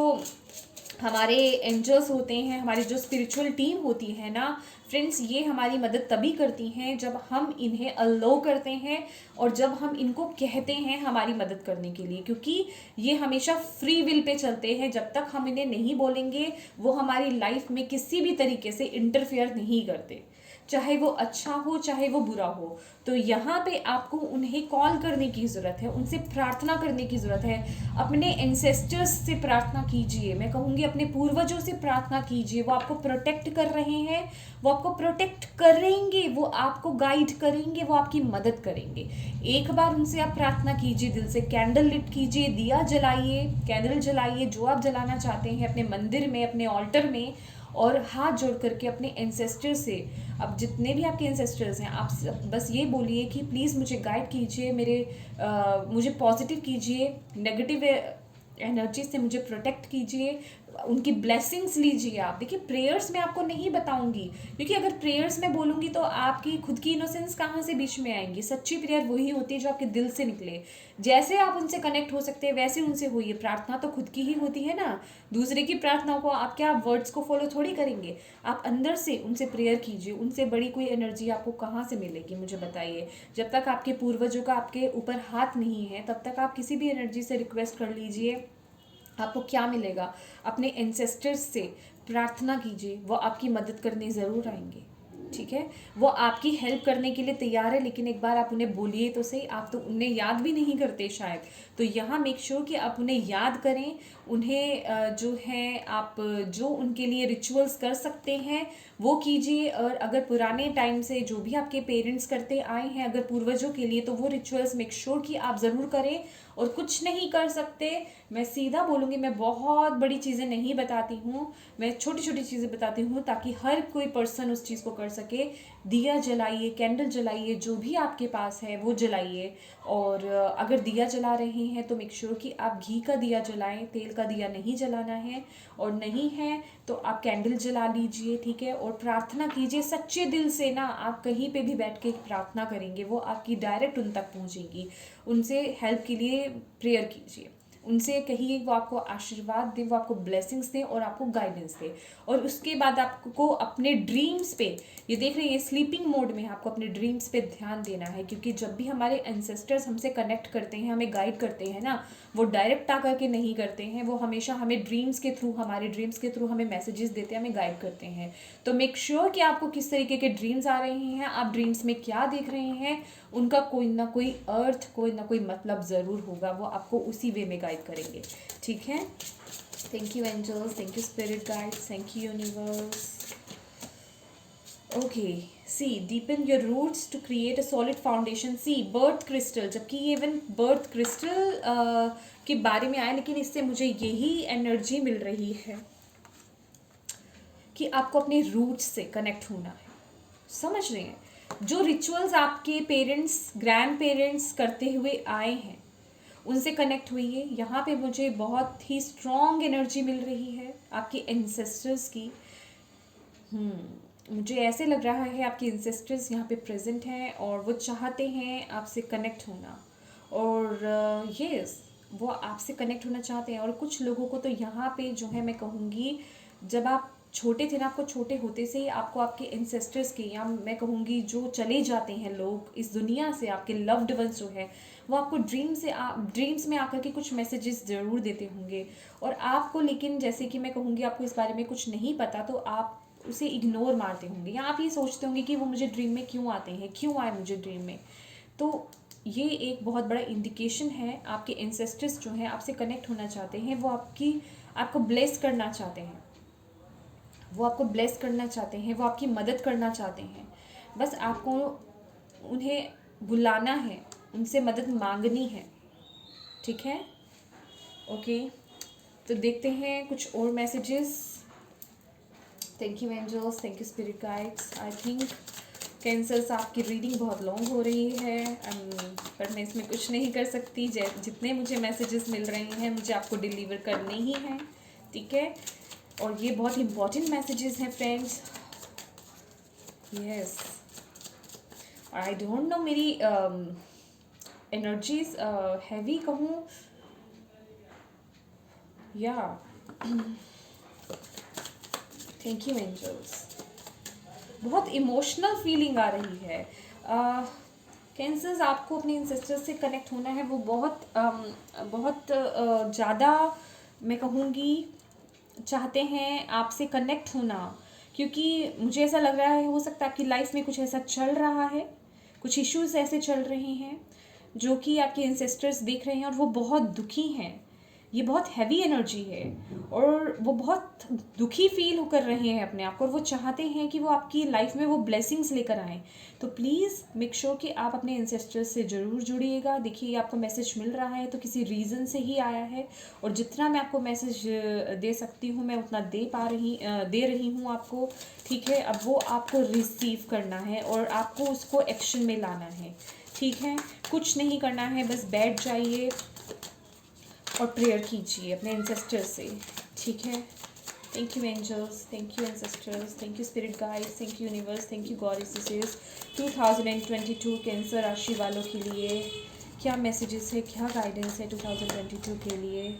हमारे एंजल्स होते हैं, हमारी जो स्पिरिचुअल टीम होती है ना फ्रेंड्स, ये हमारी मदद तभी करती हैं जब हम इन्हें अलाउ करते हैं और जब हम इनको कहते हैं हमारी मदद करने के लिए, क्योंकि ये हमेशा फ्री विल पे चलते हैं। जब तक हम इन्हें नहीं बोलेंगे, वो हमारी लाइफ में किसी भी तरीके से इंटरफेयर नहीं करते, चाहे वो अच्छा हो चाहे वो बुरा हो। तो यहाँ पे आपको उन्हें कॉल करने की ज़रूरत है, उनसे प्रार्थना करने की ज़रूरत है। अपने एंसेस्टर्स से प्रार्थना कीजिए, मैं कहूँगी अपने पूर्वजों से प्रार्थना कीजिए। वो आपको प्रोटेक्ट कर रहे हैं, वो आपको प्रोटेक्ट करेंगे, वो आपको गाइड करेंगे, वो आपकी मदद करेंगे। एक बार उनसे आप प्रार्थना कीजिए, दिल से कैंडल लिट कीजिए, दिया जलाइए, कैंडल जलाइए, जो आप जलाना चाहते हैं अपने मंदिर में, अपने ऑल्टर में, और हाथ जोड़ करके अपने एंसेस्टर से, अब जितने भी आपके एंसेस्टर्स हैं, आप बस ये बोलिए कि प्लीज़ मुझे गाइड कीजिए, मुझे पॉजिटिव कीजिए, नेगेटिव एनर्जी से मुझे प्रोटेक्ट कीजिए, उनकी ब्लेसिंग्स लीजिए। आप देखिए, प्रेयर्स में आपको नहीं बताऊंगी, क्योंकि अगर प्रेयर्स में बोलूंगी तो आपकी खुद की इनोसेंस कहाँ से बीच में आएंगी। सच्ची प्रेयर वही होती है जो आपके दिल से निकले। जैसे आप उनसे कनेक्ट हो सकते हैं वैसे उनसे होइए। प्रार्थना तो खुद की ही होती है ना, दूसरे की प्रार्थनाओं को आप क्या वर्ड्स को फॉलो थोड़ी करेंगे। आप अंदर से उनसे प्रेयर कीजिए। उनसे बड़ी कोई एनर्जी आपको कहाँ से मिलेगी, मुझे बताइए। जब तक आपके पूर्वजों का आपके ऊपर हाथ नहीं है, तब तक आप किसी भी एनर्जी से रिक्वेस्ट कर लीजिए, आपको क्या मिलेगा। अपने एंसेस्टर्स से प्रार्थना कीजिए, वो आपकी मदद करने ज़रूर आएंगे। ठीक है, वो आपकी हेल्प करने के लिए तैयार है, लेकिन एक बार आप उन्हें बोलिए तो सही। आप तो उन्हें याद भी नहीं करते शायद, तो यहाँ मेक श्योर कि आप उन्हें याद करें। उन्हें जो है आप जो उनके लिए रिचुअल्स कर सकते हैं वो कीजिए। और अगर पुराने टाइम से जो भी आपके पेरेंट्स करते आए हैं, अगर पूर्वजों के लिए, तो वो रिचुअल्स मेक श्योर कि आप ज़रूर करें। और कुछ नहीं कर सकते, मैं सीधा बोलूँगी, मैं बहुत बड़ी चीज़ें नहीं बताती हूँ, मैं छोटी छोटी चीज़ें बताती हूँ ताकि हर कोई पर्सन उस चीज़ को कर सके। दिया जलाइए, कैंडल जलाइए, जो भी आपके पास है वो जलाइए। और अगर दिया जला रहे हैं तो मेक श्योर कि आप घी का दिया जलाएं, तेल का दिया नहीं जलाना है। और नहीं है तो आप कैंडल जला लीजिए, ठीक है। और प्रार्थना कीजिए सच्चे दिल से ना, आप कहीं पे भी बैठ के प्रार्थना करेंगे वो आपकी डायरेक्ट उन तक पहुँचेगी। उनसे हेल्प के लिए प्रेयर कीजिए, उनसे कहिए वो आपको आशीर्वाद दे, वो आपको ब्लेसिंग्स दे और आपको गाइडेंस दे। और उसके बाद आपको अपने ड्रीम्स पे, ये देख रहे हैं स्लीपिंग मोड में, आपको अपने ड्रीम्स पे ध्यान देना है। क्योंकि जब भी हमारे एंसेस्टर्स हमसे कनेक्ट करते हैं, हमें गाइड करते हैं ना, वो डायरेक्ट आकर के नहीं करते हैं, वो हमेशा हमें ड्रीम्स के थ्रू, हमारे ड्रीम्स के थ्रू हमें मैसेजेस देते हैं, हमें गाइड करते हैं। तो मेक श्योर कि आपको किस तरीके के ड्रीम्स आ रहे हैं, आप ड्रीम्स में क्या देख रहे हैं, उनका कोई ना कोई अर्थ, कोई ना कोई मतलब ज़रूर होगा, वो आपको उसी वे में गाइड करेंगे। ठीक है, thank you angels, thank you spirit guides, thank you universe. Okay, see deepen your roots to create a solid foundation. See birth crystal, जबकि ये इवन बर्थ क्रिस्टल के बारे में आया, लेकिन इससे मुझे यही एनर्जी मिल रही है कि आपको अपने रूट्स से कनेक्ट होना है। समझ रहे हैं, जो रिचुअल्स आपके पेरेंट्स, ग्रैंड पेरेंट्स करते हुए आए हैं, उनसे कनेक्ट हुई है। यहाँ पे मुझे बहुत ही स्ट्रॉन्ग एनर्जी मिल रही है आपके एंसेस्टर्स की। मुझे ऐसे लग रहा है आपके एंसेस्टर्स यहाँ पे प्रेजेंट हैं और वो चाहते हैं आपसे कनेक्ट होना। और यस, वो आपसे कनेक्ट होना चाहते हैं। और कुछ लोगों को तो यहाँ पे जो है, मैं कहूँगी, जब आप छोटे थे ना, आपको छोटे होते से ही आपको आपके एंसेस्टर्स के, या मैं कहूँगी जो चले जाते हैं लोग इस दुनिया से, आपके लव्ड वंस जो है, वो आपको ड्रीम्स में आकर के कुछ मैसेजेस ज़रूर देते होंगे। और आपको, लेकिन जैसे कि मैं कहूँगी आपको इस बारे में कुछ नहीं पता, तो आप उसे इग्नोर मारते होंगे, या आप ये सोचते होंगे कि वो मुझे ड्रीम में क्यों आते हैं, क्यों आए मुझे ड्रीम में। तो ये एक बहुत बड़ा इंडिकेशन है, आपके एंसेस्टर्स जो हैं आपसे कनेक्ट होना चाहते हैं, वो आपको ब्लेस करना चाहते हैं, वो आपको ब्लेस करना चाहते हैं, वो आपकी मदद करना चाहते हैं। बस आपको उन्हें बुलाना है, उनसे मदद मांगनी है, ठीक है। ओके, तो देखते हैं कुछ और messages. Thank you angels, thank you spirit guides. I think cancers आपकी रीडिंग बहुत लॉन्ग हो रही है, पर मैं इसमें कुछ नहीं कर सकती। जितने मुझे मैसेजेस मिल रहे हैं मुझे आपको डिलीवर करने ही हैं, ठीक है। और ये बहुत इंपॉर्टेंट मैसेजेस हैं friends. Yes, I don't know, मेरी एनर्जीज हैवी कहूँ या थैंक यू एंजल्स। बहुत इमोशनल फीलिंग आ रही है। कैंसर्स आपको अपने एंसेस्टर्स से कनेक्ट होना है, वो बहुत ज़्यादा मैं कहूँगी चाहते हैं आपसे कनेक्ट होना, क्योंकि मुझे ऐसा लग रहा है हो सकता है आपकी लाइफ में कुछ ऐसा चल रहा है, कुछ इश्यूज ऐसे चल रहे हैं जो कि आपके एंसेस्टर्स देख रहे हैं और वो बहुत दुखी हैं। ये बहुत हैवी एनर्जी है और वो बहुत दुखी फील कर रहे हैं अपने आप को, और वो चाहते हैं कि वो आपकी लाइफ में वो ब्लेसिंग्स लेकर आएँ। तो प्लीज़ मेक श्योर कि आप अपने एंसेस्टर्स से ज़रूर जुड़िएगा। देखिए, आपको मैसेज मिल रहा है तो किसी रीज़न से ही आया है, और जितना मैं आपको मैसेज दे सकती हूँ मैं उतना दे रही हूँ आपको, ठीक है। अब वो आपको रिसीव करना है और आपको उसको एक्शन में लाना है, ठीक है। कुछ नहीं करना है, बस बैठ जाइए और प्रेयर कीजिए अपने एंसेस्टर्स से, ठीक है। Thank you angels, thank you ancestors, thank you spirit guides, thank you universe, thank you goddesses. 2022 cancer राशि वालों के लिए क्या मैसेजेस है, क्या गाइडेंस है 2022 के लिए।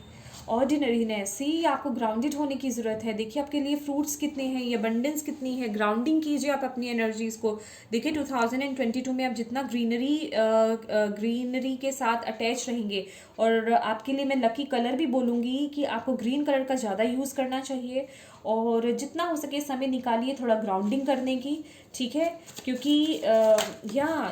ऑर्डिनरीनेस ही, आपको ग्राउंडेड होने की ज़रूरत है। देखिए आपके लिए फ्रूट्स कितने हैं, ये अबंडेंस कितनी है। ग्राउंडिंग कीजिए आप अपनी एनर्जीज़ को। देखिए 2022 में आप जितना ग्रीनरी के साथ अटैच रहेंगे, और आपके लिए मैं लकी कलर भी बोलूँगी कि आपको ग्रीन कलर का ज़्यादा यूज़ करना चाहिए, और जितना हो सके समय निकालिए थोड़ा ग्राउंडिंग करने की, ठीक है। क्योंकि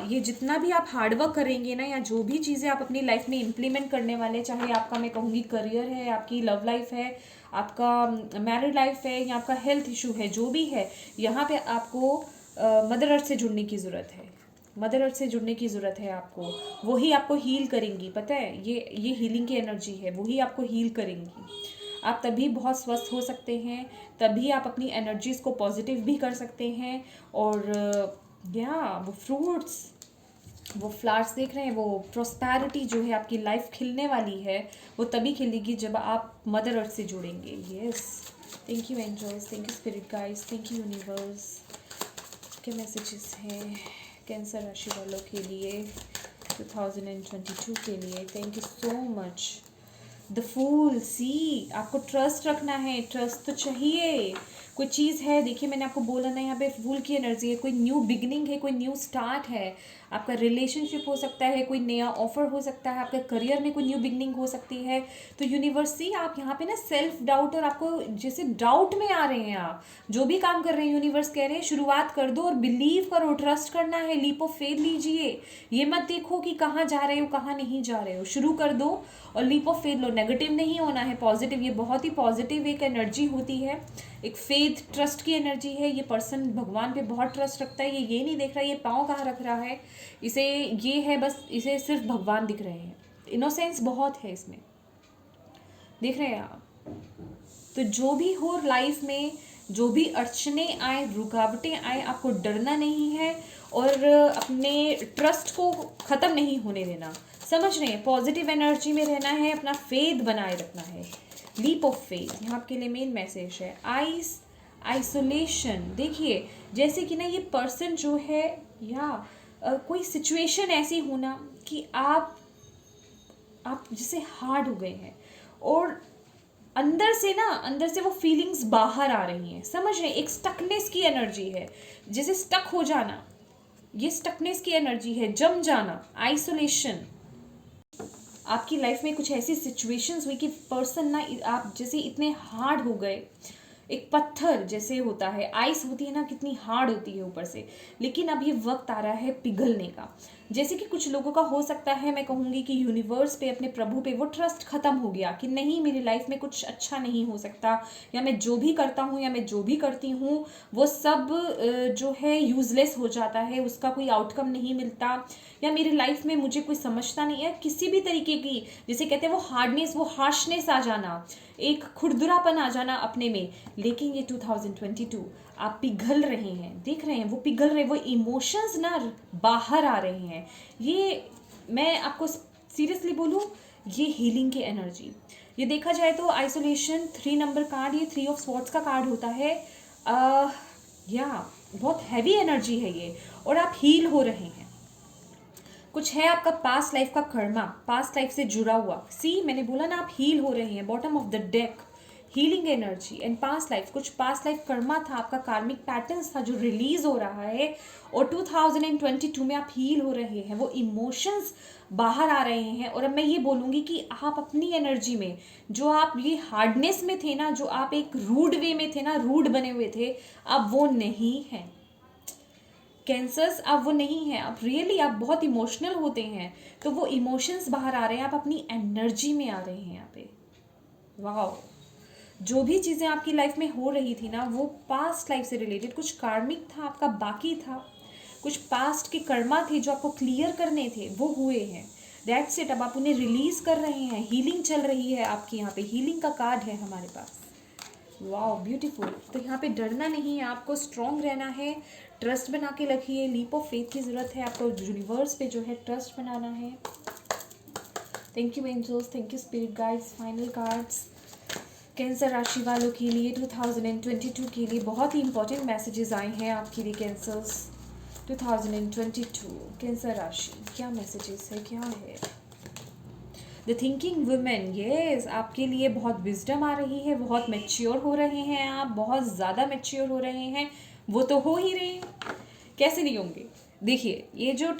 ये जितना भी आप हार्डवर्क करेंगे ना, या जो भी चीज़ें आप अपनी लाइफ में इम्प्लीमेंट करने वाले, चाहे आपका मैं कहूँगी करियर है, आपकी लव लाइफ है, आपका मैरिड लाइफ है, या आपका हेल्थ इशू है, जो भी है, यहाँ पे आपको मदर अर्थ से जुड़ने की ज़रूरत है। मदर अर्थ से जुड़ने की ज़रूरत है आपको। वही आपको हील करेंगी, पता है, ये हीलिंग की एनर्जी है, वही आपको हील करेंगी। आप तभी बहुत स्वस्थ हो सकते हैं, तभी आप अपनी एनर्जीज़ को पॉजिटिव भी कर सकते हैं। और वो फ्रूट्स, वो फ्लावर्स देख रहे हैं, वो प्रॉस्पेरिटी जो है, आपकी लाइफ खिलने वाली है, वो तभी खिलेगी जब आप मदर अर्थ से जुड़ेंगे। Yes, thank you angels, thank you spirit guides, thank you universe. क्या मैसेजेस हैं कैंसर राशि वालों के लिए 2022 के लिए। Thank you so much. The fool, see, आपको ट्रस्ट रखना है, ट्रस्ट तो चाहिए। कोई चीज़ है, देखिए मैंने आपको बोला ना, यहाँ पे फूल की एनर्जी है, कोई न्यू बिगिनिंग है, कोई न्यू स्टार्ट है। आपका रिलेशनशिप हो सकता है, कोई नया ऑफर हो सकता है, आपके करियर में कोई न्यू बिगिनिंग हो सकती है। तो यूनिवर्स से आप यहाँ पे ना सेल्फ डाउट, और आपको जैसे डाउट में आ रहे हैं, आप जो भी काम कर रहे हैं, यूनिवर्स कह रहे हैं शुरुआत कर दो और बिलीव करो, ट्रस्ट करना है, लीप ऑफ फेथ लीजिए। ये मत देखो कि कहाँ जा रहे हो, कहाँ नहीं जा रहे हो, शुरू कर दो और लीप ऑफ फेथ लो। नेगेटिव नहीं होना है, पॉजिटिव। ये बहुत ही पॉजिटिव एक एनर्जी होती है, एक फेथ ट्रस्ट की एनर्जी है। ये पर्सन भगवान पे बहुत ट्रस्ट रखता है। ये नहीं देख रहा है ये पाँव कहाँ रख रहा है, इसे ये है बस, इसे सिर्फ भगवान दिख रहे हैं। इनोसेंस बहुत है इसमें, देख रहे हैं आप। तो जो भी हो लाइफ में, जो भी अड़चने आए, रुकावटें आए, आपको डरना नहीं है और अपने ट्रस्ट को ख़त्म नहीं होने देना। समझ रहे हैं, पॉजिटिव एनर्जी में रहना है, अपना फेथ बनाए रखना है। लीप ऑफ फेथ यहाँ आपके लिए मेन मैसेज है। आइसोलेशन, देखिए जैसे कि ना ये पर्सन जो है, या कोई सिचुएशन ऐसी होना कि आप जैसे हार्ड हो गए हैं, और अंदर से वो फीलिंग्स बाहर आ रही हैं, समझ रहे हैं? एक स्टकनेस की एनर्जी है, जैसे स्टक हो जाना, ये स्टकनेस की एनर्जी है, जम जाना, आइसोलेशन। आपकी लाइफ में कुछ ऐसी सिचुएशंस हुई कि पर्सन ना, आप जैसे इतने हार्ड हो गए, एक पत्थर जैसे होता है, आइस होती है ना, कितनी हार्ड होती है ऊपर से, लेकिन अब ये वक्त आ रहा है पिघलने का। जैसे कि कुछ लोगों का हो सकता है, मैं कहूँगी कि यूनिवर्स पे, अपने प्रभु पे वो ट्रस्ट खत्म हो गया कि नहीं, मेरी लाइफ में कुछ अच्छा नहीं हो सकता, या मैं जो भी करता हूँ या मैं जो भी करती हूँ वो सब जो है यूजलेस हो जाता है, उसका कोई आउटकम नहीं मिलता, या मेरी लाइफ में मुझे कोई समझता नहीं है, किसी भी तरीके की, जैसे कहते हैं वो हार्डनेस, वो हार्शनेस आ जाना, एक खुरदुरापन आ जाना अपने में। लेकिन ये 2022 आप पिघल रहे हैं, देख रहे हैं, वो पिघल रहे, वो इमोशंस ना बाहर आ रहे हैं। ये मैं आपको सीरियसली बोलूँ, ये हीलिंग की एनर्जी। ये देखा जाए तो आइसोलेशन 3 नंबर कार्ड, ये 3 ऑफ स्वॉर्ड्स का कार्ड होता है। या बहुत हैवी एनर्जी है ये, और आप हील हो रहे हैं। कुछ है आपका पास्ट लाइफ का कर्मा, पास्ट लाइफ से जुड़ा हुआ। सी, मैंने बोला ना, आप हील हो रहे हैं, bottom of the deck, healing energy and past life. कुछ पास्ट लाइफ कर्मा था आपका, कार्मिक पैटर्न्स था जो रिलीज हो रहा है, और 2022 में आप हील हो रहे हैं, वो इमोशंस बाहर आ रहे हैं। और अब मैं ये बोलूँगी कि आप अपनी एनर्जी में, जो आप ये हार्डनेस में थे ना, जो आप एक रूड वे में थे ना, रूड बने हुए थे, अब वो नहीं है। कैंसर्स अब वो नहीं है, अब रियली आप बहुत इमोशनल होते हैं, तो वो इमोशंस बाहर आ रहे हैं, आप अपनी एनर्जी में आ रहे हैं यहाँ पे। वाह, जो भी चीज़ें आपकी लाइफ में हो रही थी ना, वो पास्ट लाइफ से रिलेटेड, कुछ कार्मिक था आपका, बाकी था, कुछ पास्ट के कर्मा थे जो आपको क्लियर करने थे, वो हुए हैं। दैट्स इट, अब आप उन्हें रिलीज कर रहे हैं, हीलिंग चल रही है आपकी। यहाँ पे हीलिंग का कार्ड है हमारे पास। वाह, ब्यूटीफुल। तो यहाँ पे डरना नहीं है, आपको स्ट्रॉन्ग रहना है, ट्रस्ट बना के रखिए, लीप ऑफ फेथ की ज़रूरत है आपको, यूनिवर्स पे जो है ट्रस्ट बनाना है। Thank you angels, thank you spirit guides. Final cards cancer राशि वालों के लिए 2022 के लिए बहुत ही इंपॉर्टेंट मैसेजेस आए हैं आपके लिए। कैंसर्स 2022 कैंसर राशि, क्या मैसेजेस है, क्या है? द थिंकिंग वुमेन, येस, आपके लिए बहुत विजडम आ रही है, बहुत मैच्योर हो रहे हैं आप, बहुत ज़्यादा मैच्योर हो रहे हैं। वो तो हो ही रहे हैं, कैसे नहीं होंगे? देखिए, ये जो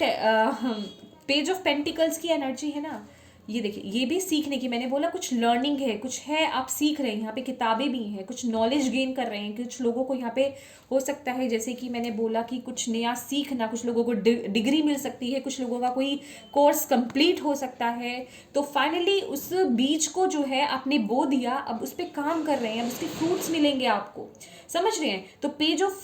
पेज ऑफ पेंटिकल्स की एनर्जी है ना, ये देखिए, ये भी सीखने की, मैंने बोला कुछ लर्निंग है, कुछ है, आप सीख रहे हैं, यहाँ पे किताबें भी हैं, कुछ नॉलेज गेन कर रहे हैं। कुछ लोगों को यहाँ पे हो सकता है, जैसे कि मैंने बोला कि कुछ नया सीखना, कुछ लोगों को डिग्री मिल सकती है, कुछ लोगों का कोई कोर्स कंप्लीट हो सकता है। तो फाइनली उस बीज को जो है आपने बो दिया, अब उस पर काम कर रहे हैं, अब उसके फ्रूट्स मिलेंगे आपको, समझ रहे हैं? तो पेज ऑफ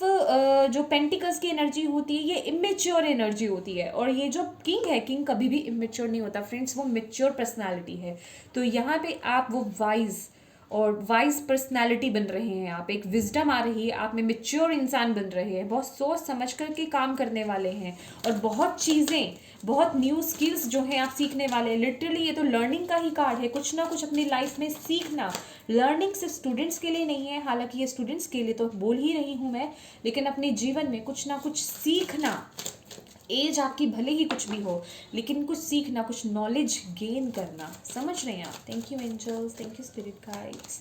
जो पेंटिकल्स की एनर्जी होती है, ये इमेच्योर एनर्जी होती है, और ये जो किंग है, किंग कभी भी इमेच्योर नहीं होता फ्रेंड्स, वो मेच्योर पर्सनालिटी है। तो यहाँ पे आप वो वाइज और वाइज पर्सनालिटी बन रहे हैं, आप एक विजडम आ रही है, आप में मेच्योर इंसान बन रहे हैं, बहुत सोच समझ करके काम करने वाले हैं, और बहुत चीज़ें, बहुत न्यू स्किल्स जो हैं आप सीखने वाले हैं। लिटरली ये तो लर्निंग का ही कार्ड है, कुछ ना कुछ अपनी लाइफ में सीखना। लर्निंग सिर्फ स्टूडेंट्स के लिए नहीं है, हालांकि ये स्टूडेंट्स के लिए तो बोल ही रही हूँ मैं, लेकिन अपने जीवन में कुछ ना कुछ सीखना। एज आपकी भले ही कुछ भी हो, लेकिन कुछ सीखना, कुछ नॉलेज गेन करना, समझ रहे हैं आप? Thank you angels, thank you spirit guides.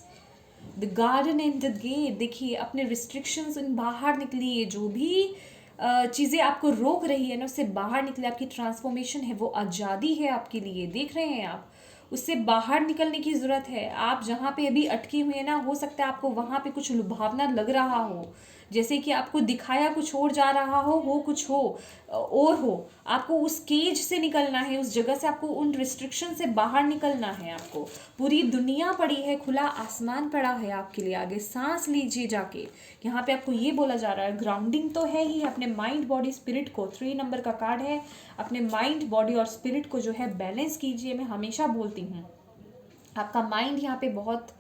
The garden and the gate, देखिए अपने रिस्ट्रिक्शंस इन बाहर निकलिए, जो भी चीज़ें आपको रोक रही है ना, उससे बाहर निकले। आपकी ट्रांसफॉर्मेशन है, वो आज़ादी है आपके लिए, देख रहे हैं आप, उससे बाहर निकलने की ज़रूरत है। आप जहाँ पे अभी अटके हुए हैं ना, हो सकता है आपको वहाँ पे कुछ लुभावना लग रहा हो, जैसे कि आपको दिखाया कुछ और जा रहा हो कुछ हो और हो। आपको उस केज से निकलना है, उस जगह से आपको, उन रिस्ट्रिक्शन से बाहर निकलना है आपको। पूरी दुनिया पड़ी है, खुला आसमान पड़ा है आपके लिए, आगे सांस लीजिए जाके। यहाँ पे आपको ये बोला जा रहा है, ग्राउंडिंग तो है ही, अपने माइंड बॉडी स्पिरिट को, 3 नंबर का कार्ड है, अपने माइंड बॉडी और स्पिरिट को जो है बैलेंस कीजिए। मैं हमेशा बोलती हूँ, आपका माइंड यहाँ पे बहुत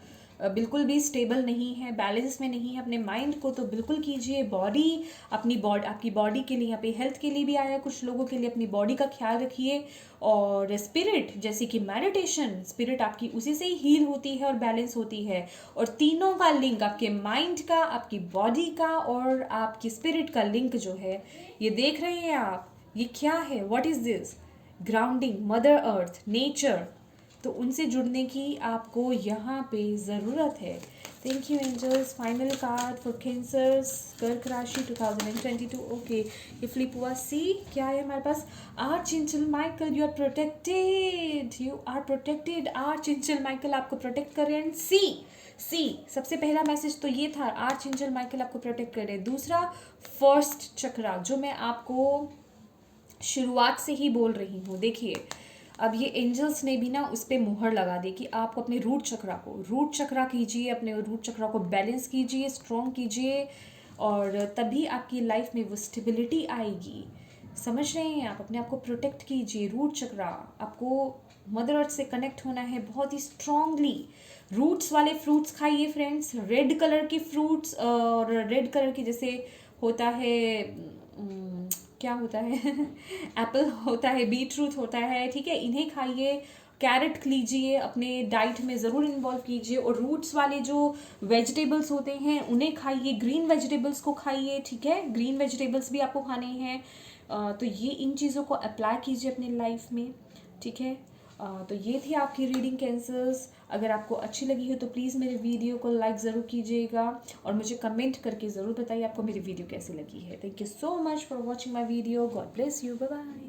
बिल्कुल भी स्टेबल नहीं है, बैलेंस में नहीं है। अपने माइंड को तो बिल्कुल कीजिए। बॉडी, आपकी बॉडी के लिए, यहाँ पे हेल्थ के लिए भी आया है कुछ लोगों के लिए, अपनी बॉडी का ख्याल रखिए। और स्पिरिट, जैसे कि मेडिटेशन, स्पिरिट आपकी उसी से ही हील होती है और बैलेंस होती है। और तीनों का लिंक, आपके माइंड का, आपकी बॉडी का और आपकी स्पिरिट का लिंक जो है, ये देख रहे हैं आप, ये क्या है, what is this? Grounding, mother earth, nature, तो उनसे जुड़ने की आपको यहाँ पे ज़रूरत है। Thank you angels. Final card for cancers कर्क राशि 2022। ओके, ये फ्लिप हुआ। सी क्या है हमारे पास? Archangel Michael, you are protected, you are protected. Archangel Michael आपको प्रोटेक्ट कर रहे हैं। सी सबसे पहला मैसेज तो ये था, आर्चएंजल माइकल आपको प्रोटेक्ट कर रहे हैं। दूसरा, फर्स्ट चक्रा, जो मैं आपको शुरुआत से ही बोल रही हूँ। देखिए, अब ये एंजल्स ने भी ना उस पर मुहर लगा दी कि आप अपने रूट चक्रा कीजिए, अपने रूट चक्रा को बैलेंस कीजिए, स्ट्रॉन्ग कीजिए, और तभी आपकी लाइफ में वो स्टेबिलिटी आएगी। समझ रहे हैं? आप अपने आप को प्रोटेक्ट कीजिए। रूट चक्रा, आपको मदर अर्थ से कनेक्ट होना है बहुत ही स्ट्रांगली। रूट्स वाले फ्रूट्स खाइए फ्रेंड्स, रेड कलर के फ्रूट्स, और रेड कलर की जैसे होता है, क्या होता है एप्पल होता है, बीटरूट होता है, ठीक है, इन्हें खाइए। कैरेट लीजिए, अपने डाइट में ज़रूर इन्वॉल्व कीजिए। और रूट्स वाले जो वेजिटेबल्स होते हैं उन्हें खाइए, ग्रीन वेजिटेबल्स को खाइए, ठीक है, ग्रीन वेजिटेबल्स भी आपको खाने हैं। तो ये इन चीज़ों को अप्लाई कीजिए अपनी लाइफ में, ठीक है। तो ये थी आपकी रीडिंग कैंसर्स। अगर आपको अच्छी लगी हो तो प्लीज़ मेरे वीडियो को लाइक ज़रूर कीजिएगा, और मुझे कमेंट करके ज़रूर बताइए आपको मेरी वीडियो कैसी लगी है। Thank you so much for watching my video. God bless you. Bye bye.